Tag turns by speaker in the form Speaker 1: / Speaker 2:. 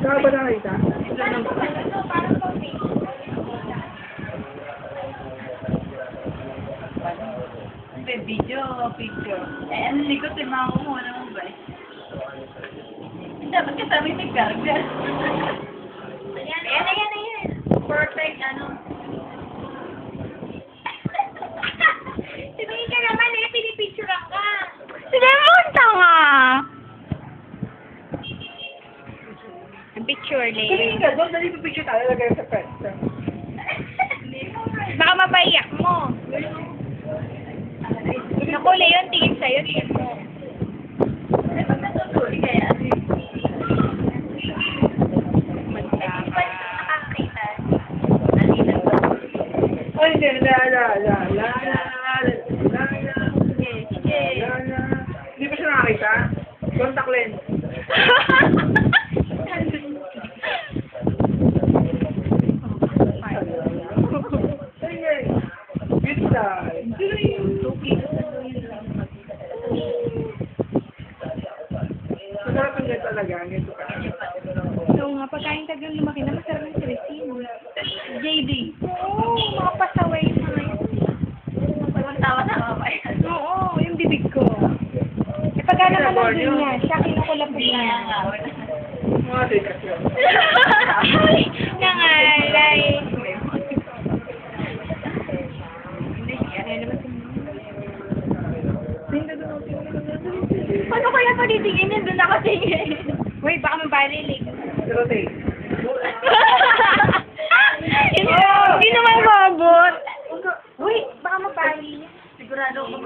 Speaker 1: Saan ba nakita?
Speaker 2: May video o picture? Eh, ano likod yung mga kumuha mo ba eh? Dapat kasama yung nagkarga. Ayan. Perfect, ano? Tumingin ka naman eh, pinipicture ka.
Speaker 3: Sila mo tanga. Picture
Speaker 1: Tumingin ka doon, dali picture tayo, lagay sa pwesto.
Speaker 3: Baka mapaiyak mo. Naku, Leon, tingin sa'yo, tingin mo.
Speaker 2: Eh, pag natutuli kaya? Nakakita.
Speaker 1: Ay, hindi,
Speaker 2: Sige.
Speaker 1: Hindi pa siya nakakita? Contact lens. Sige. Beauty style. Masarap ang ganito talaga. Ganito ka.
Speaker 3: So nga, pagkain tagang lumaki na, masarap yung Christine.
Speaker 2: JD.
Speaker 3: Oo, mga pasaway na ngayon.
Speaker 2: Tawa-tawa pa yan.
Speaker 3: Oo, yung bibig ko. Eh, pagkano ka lang din niya, siya kinukulap mo
Speaker 2: Hindi
Speaker 3: niya.
Speaker 2: nga.
Speaker 1: Mga tikas yun.
Speaker 3: Nangalay.
Speaker 2: Paano kaya panitingin yun? Doon ako tingin.
Speaker 3: Uy, baka mabalilig.
Speaker 1: Pero tayo.
Speaker 3: Hindi naman robot. Uy, baka mabali.
Speaker 2: Sigurado ako